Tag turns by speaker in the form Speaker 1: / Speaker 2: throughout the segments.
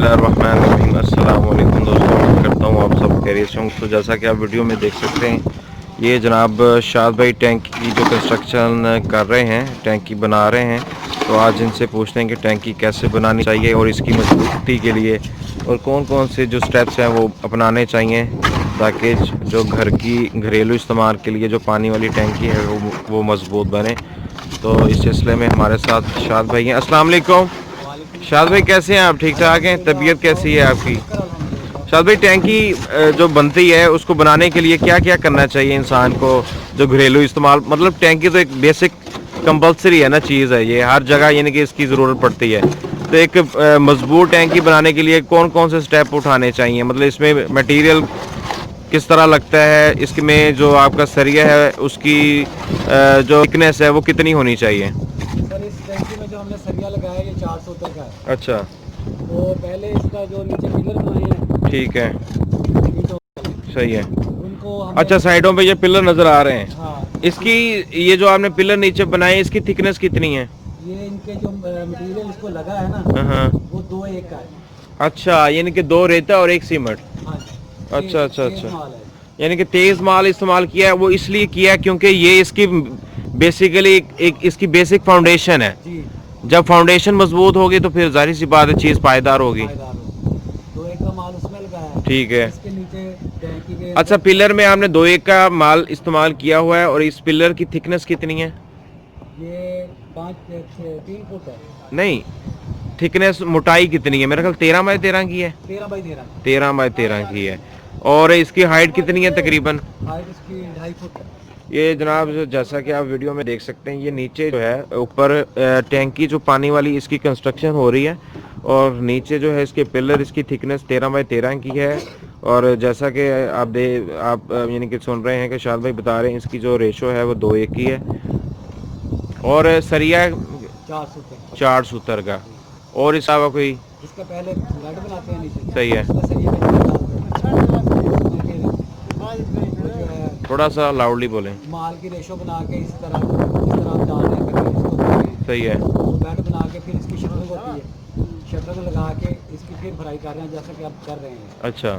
Speaker 1: बिस्मिल्लाहिर्रहमानिर्रहीम। अस्सलाम वालेकुम दोस्तों, उम्मीद करता हूँ आप सब खैरियत से होंगे। तो जैसा कि आप वीडियो में देख सकते हैं, ये जनाब शाद भाई टैंक की जो कंस्ट्रक्शन कर रहे हैं, टैंकी बना रहे हैं। तो आज इनसे पूछते हैं कि टैंकी कैसे बनानी चाहिए और इसकी मजबूती के लिए और कौन कौन से जो स्टेप्स हैं वो अपनाने चाहिए, ताकि जो घर की घरेलू इस्तेमाल के लिए जो पानी वाली टैंकी है वो मजबूत बने। तो इस सिलसिले में हमारे साथ शाद भाई हैं। अस्सलाम वालेकुम। शाद भाई कैसे हैं आप? ठीक ठाक हैं? तबीयत कैसी है आपकी? शाद भाई, टैंकी जो बनती है उसको बनाने के लिए क्या क्या करना चाहिए इंसान को, जो घरेलू इस्तेमाल, मतलब टैंकी तो एक बेसिक कंपलसरी है ना चीज़ है, ये हर जगह यानी कि इसकी ज़रूरत पड़ती है। तो एक मजबूत टैंकी बनाने के लिए कौन कौन से स्टेप उठाने चाहिए, मतलब इसमें मटेरियल किस तरह लगता है, इसमें जो आपका सरिया है उसकी जो थिकनेस है वो कितनी होनी चाहिए?
Speaker 2: सर, इस टैंकी में जो हमने सरिया लगाया है ये 400 तक का है।
Speaker 1: अच्छा,
Speaker 2: तो पहले इसका जो नीचे पिलर बनाए हैं,
Speaker 1: ठीक है,
Speaker 2: ईंटों
Speaker 1: सही है।
Speaker 2: उनको हमने,
Speaker 1: अच्छा, साइडों पे ये पिलर नज़र आ रहे हैं।
Speaker 2: हाँ,
Speaker 1: इसकी ये जो आपने पिलर नीचे बनाए, इसकी थिकनेस कितनी है?
Speaker 2: ये इनके जो मटेरियल इसको लगा है ना,
Speaker 1: हाँ,
Speaker 2: वो 2-1 का है।
Speaker 1: अच्छा, यानी कि 2 रेता और 1 सीमेंट।
Speaker 2: हाँ जी,
Speaker 1: अच्छा अच्छा
Speaker 2: तेज
Speaker 1: अच्छा,
Speaker 2: माल है।
Speaker 1: यानी कि तेज़ माल इस्तेमाल किया है। वो इसलिए किया है क्योंकि ये इसकी बेसिकली एक इसकी बेसिक फाउंडेशन है।
Speaker 2: जी,
Speaker 1: जब फाउंडेशन मजबूत होगी तो फिर जाहिर सी बात है चीज़ पायदार होगी।
Speaker 2: पायदार हो। 2-1 का माल उसमें लगाया है।
Speaker 1: ठीक है।
Speaker 2: इसके नीचे टैंकी के,
Speaker 1: अच्छा, पिलर में आपने 2-1 का माल इस्तेमाल किया हुआ है और इस पिलर की थिकनेस कितनी है?
Speaker 2: ये 3 फुट है।
Speaker 1: नहीं, थिकनेस मोटाई कितनी है? मेरा ख्याल 13x13 की है।
Speaker 2: 13x13,
Speaker 1: 13x13 की है। और इसकी हाइट कितनी है तकरीबन?
Speaker 2: हाइट इसकी 2.5 फुट है।
Speaker 1: ये जनाब जैसा कि आप वीडियो में देख सकते हैं, ये नीचे जो है ऊपर टैंकी जो पानी वाली इसकी कंस्ट्रक्शन हो रही है और नीचे जो है इसके पिलर, इसकी थिकनेस 13x13 की है। और जैसा कि आप यानी कि सुन रहे हैं कि शाद भाई बता रहे हैं, इसकी जो रेशो है वो 2:1 की है और सरिया
Speaker 2: 400 तक।
Speaker 1: 4 सूतर का। और इसके अलावा कोई?
Speaker 2: इसका पहले गड बनाते हैं नीचे,
Speaker 1: सही है।
Speaker 2: उसका सरिया में डालते हैं। फिर जो है
Speaker 1: थोड़ा सा लाउडली बोलें।
Speaker 2: माल की रेशो बना के इस तरह आप डाल रहे हैं, फिर इसको धोते हैं।
Speaker 1: सही है।
Speaker 2: तो बेड बना के फिर इसकी शटरिंग होती है, शटरिंग लगा के इसकी फिर फ्राई कर रहे हैं जैसा कि आप कर रहे हैं।
Speaker 1: अच्छा,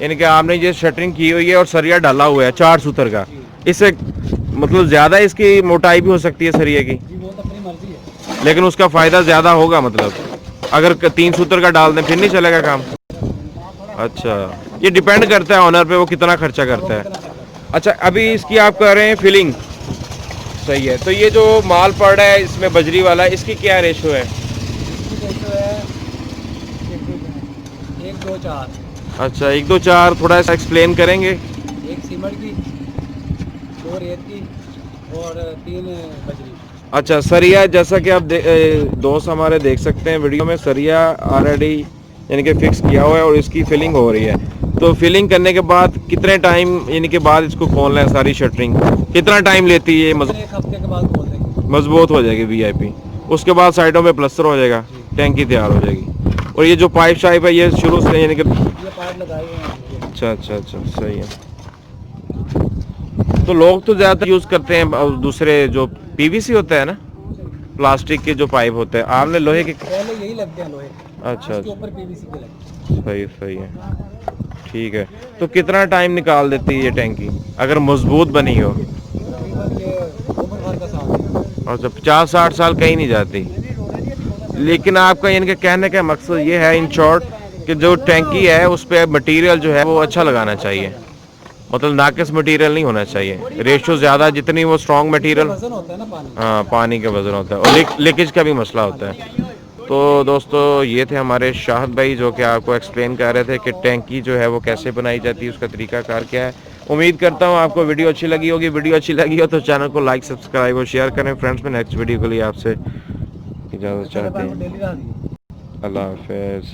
Speaker 1: यानी कि आपने ये शटरिंग की हुई है और सरिया डाला हुआ है 4 सूतर का। इससे मतलब ज़्यादा इसकी मोटाई भी हो सकती है सरिया की,
Speaker 2: जी, वो तो अपनी मर्जी है।
Speaker 1: लेकिन उसका फ़ायदा ज़्यादा होगा। मतलब अगर 3 सूतर का डाल दें फिर नहीं चलेगा काम। अच्छा, ये डिपेंड करता है ऑनर पे, वो कितना खर्चा करता है। अच्छा, अभी इसकी आप कर रहे हैं फिलिंग, सही है। तो ये जो माल पड़ रहा है इसमें बजरी वाला, इसकी क्या रेशो है?
Speaker 2: इसकी रेशो है 1-2-4।
Speaker 1: अच्छा, 1-2-4 थोड़ा सा एक्सप्लेन करेंगे?
Speaker 2: 1 सीमेंट की, 2 रेत की और 3 बजरी।
Speaker 1: अच्छा, सरिया जैसा कि आप दोस्त हमारे देख सकते हैं वीडियो में, सरिया ऑलरेडी यानी कि फिक्स किया हुआ है और इसकी फिलिंग हो रही है। तो फिलिंग करने के बाद कितने टाइम यानी कि बाद इसको खोलना है? सारी शटरिंग कितना टाइम लेती है?
Speaker 2: 1 हफ्ते के बाद खोल देंगे।
Speaker 1: मजबूत हो जाएगी वीआईपी। उसके बाद साइडों में प्लस्तर हो जाएगा, टैंकी तैयार हो जाएगी। और ये जो पाइप शाइप है ये शुरू से यानी कि,
Speaker 2: ये पाइप लगाए हुए हैं।
Speaker 1: अच्छा अच्छा अच्छा, सही है। तो लोग तो ज़्यादातर यूज़ करते हैं दूसरे जो पीवीसी होता है ना, प्लास्टिक के जो पाइप होते हैं। आपने लोहे के?
Speaker 2: पहले यही लगते हैं लोहे के,
Speaker 1: अच्छा,
Speaker 2: इसके ऊपर पीवीसी के लगते हैं।
Speaker 1: सही सही है, ठीक है। तो कितना टाइम निकाल देती है ये टैंकी अगर मजबूत बनी हो?
Speaker 2: तकरीबन ये उम्र भर का साथ है।
Speaker 1: अच्छा, 50-60 साल कहीं नहीं जाती। लेकिन आपका यानी कि कहने का मकसद ये है इन शॉर्ट कि जो टैंकी है उस पर मटीरियल जो है वो अच्छा लगाना चाहिए, मतलब नाकिस मटेरियल नहीं होना चाहिए। रेशो ज़्यादा जितनी वो स्ट्रॉन्ग मटेरियल,
Speaker 2: वजन होता है ना पानी।
Speaker 1: हाँ, पानी का वजन होता है और लीकेज का भी मसला होता है। तो दोस्तों, ये थे हमारे शाहिद भाई जो कि आपको एक्सप्लेन कर रहे थे कि टैंकी जो है वो कैसे बनाई जाती है, उसका तरीकाकार क्या है। उम्मीद करता हूँ आपको वीडियो अच्छी लगी होगी। वीडियो अच्छी लगी हो तो चैनल को लाइक, सब्सक्राइब और शेयर करें फ्रेंड्स। में नेक्स्ट वीडियो के लिए आपसे इजाज़त चाहते हैं।
Speaker 2: डेली
Speaker 1: अल्लाह हाफिज़।